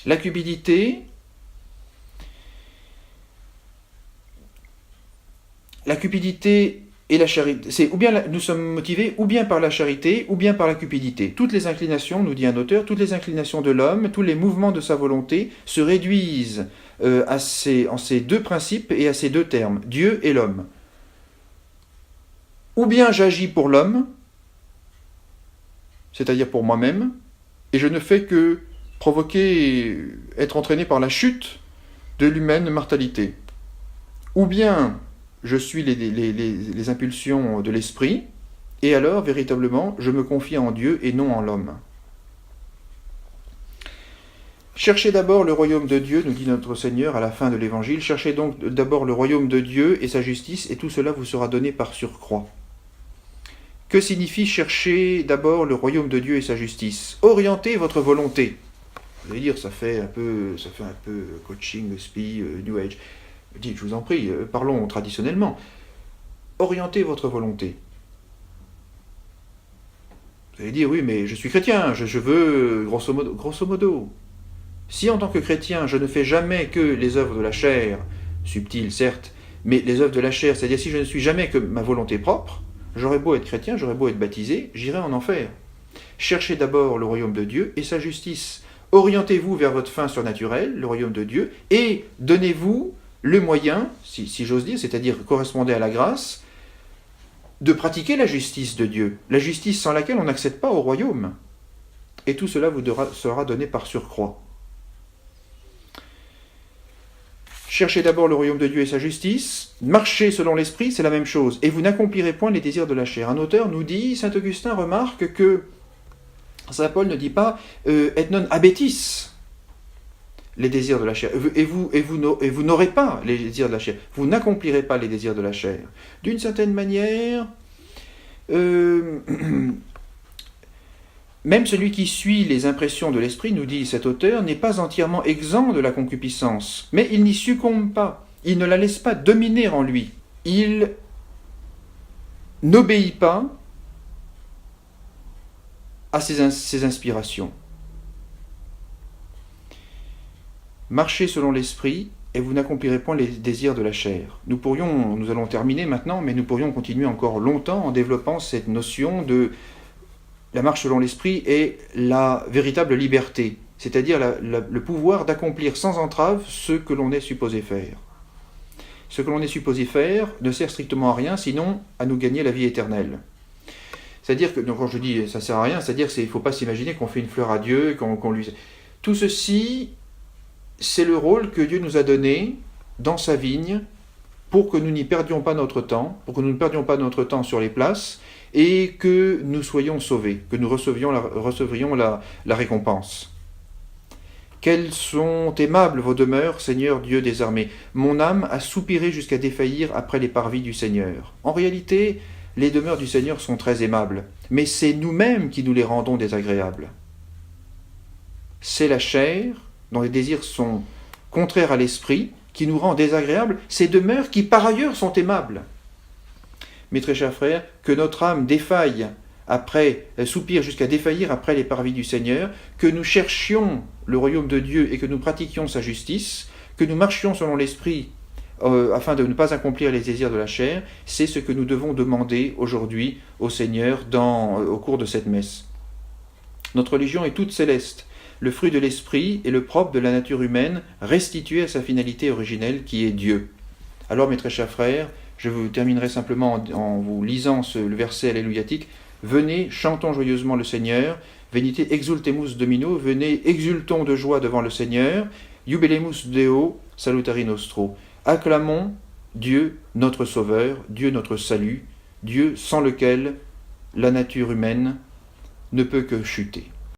La cupidité et la charité, c'est ou bien nous sommes motivés ou bien par la charité ou bien par la cupidité. Toutes les inclinations, nous dit un auteur, toutes les inclinations de l'homme, tous les mouvements de sa volonté se réduisent en ces deux principes et à ces deux termes, Dieu et l'homme. Ou bien j'agis pour l'homme, c'est-à-dire pour moi-même, et je ne fais que être entraîné par la chute de l'humaine mortalité. Ou bien je suis les impulsions de l'esprit, et alors, véritablement, je me confie en Dieu et non en l'homme. Cherchez d'abord le royaume de Dieu, nous dit notre Seigneur à la fin de l'Évangile. Cherchez donc d'abord le royaume de Dieu et sa justice, et tout cela vous sera donné par surcroît. Que signifie chercher d'abord le royaume de Dieu et sa justice ? Orientez votre volonté. Vous allez dire, ça fait un peu coaching, spi, New Age. Dites, je vous en prie, parlons traditionnellement. Orientez votre volonté. Vous allez dire, oui, mais je suis chrétien, je veux, grosso modo. Si en tant que chrétien, je ne fais jamais que les œuvres de la chair, subtiles certes, mais les œuvres de la chair, c'est-à-dire si je ne suis jamais que ma volonté propre, j'aurais beau être chrétien, j'aurais beau être baptisé, j'irai en enfer. Cherchez d'abord le royaume de Dieu et sa justice. Orientez-vous vers votre fin surnaturelle, le royaume de Dieu, et donnez-vous le moyen, si j'ose dire, c'est-à-dire correspondez à la grâce, de pratiquer la justice de Dieu, la justice sans laquelle on n'accède pas au royaume. Et tout cela vous sera donné par surcroît. Cherchez d'abord le royaume de Dieu et sa justice, marchez selon l'esprit, c'est la même chose, et vous n'accomplirez point les désirs de la chair. Un auteur nous dit, saint Augustin remarque que saint Paul ne dit pas et non abetis, les désirs de la chair, et vous n'aurez pas les désirs de la chair, vous n'accomplirez pas les désirs de la chair. D'une certaine manière, même celui qui suit les impressions de l'esprit, nous dit cet auteur, n'est pas entièrement exempt de la concupiscence, mais il n'y succombe pas, il ne la laisse pas dominer en lui, il n'obéit pas à ses inspirations. Marchez selon l'esprit, et vous n'accomplirez point les désirs de la chair. Nous allons terminer maintenant, mais nous pourrions continuer encore longtemps en développant cette notion de la marche selon l'esprit et la véritable liberté. c'est-à-dire le pouvoir d'accomplir sans entrave ce que l'on est supposé faire. Ce que l'on est supposé faire ne sert strictement à rien, sinon à nous gagner la vie éternelle. C'est-à-dire que, donc quand je dis ça sert à rien, c'est-à-dire qu'il ne faut pas s'imaginer qu'on fait une fleur à Dieu, qu'on lui... Tout ceci, c'est le rôle que Dieu nous a donné dans sa vigne pour que nous n'y perdions pas notre temps, pour que nous ne perdions pas notre temps sur les places et que nous soyons sauvés, que nous recevrions la récompense. Quelles sont aimables vos demeures, Seigneur Dieu des armées. Mon âme a soupiré jusqu'à défaillir après les parvis du Seigneur. En réalité, les demeures du Seigneur sont très aimables, mais c'est nous-mêmes qui nous les rendons désagréables. C'est la chair, dont les désirs sont contraires à l'esprit, qui nous rend désagréables, ces demeures qui par ailleurs sont aimables. Mes très chers frères, que notre âme défaille soupire jusqu'à défaillir après les parvis du Seigneur, que nous cherchions le royaume de Dieu et que nous pratiquions sa justice, que nous marchions selon l'esprit afin de ne pas accomplir les désirs de la chair, c'est ce que nous devons demander aujourd'hui au Seigneur au cours de cette messe. Notre religion est toute céleste. Le fruit de l'esprit est le propre de la nature humaine, restitué à sa finalité originelle qui est Dieu. Alors mes très chers frères, je vous terminerai simplement en vous lisant le verset alléluiatique. Venez, chantons joyeusement le Seigneur, venite exultemus Domino, venez, exultons de joie devant le Seigneur, jubilemus Deo, salutari nostro. Acclamons Dieu notre Sauveur, Dieu notre salut, Dieu sans lequel la nature humaine ne peut que chuter.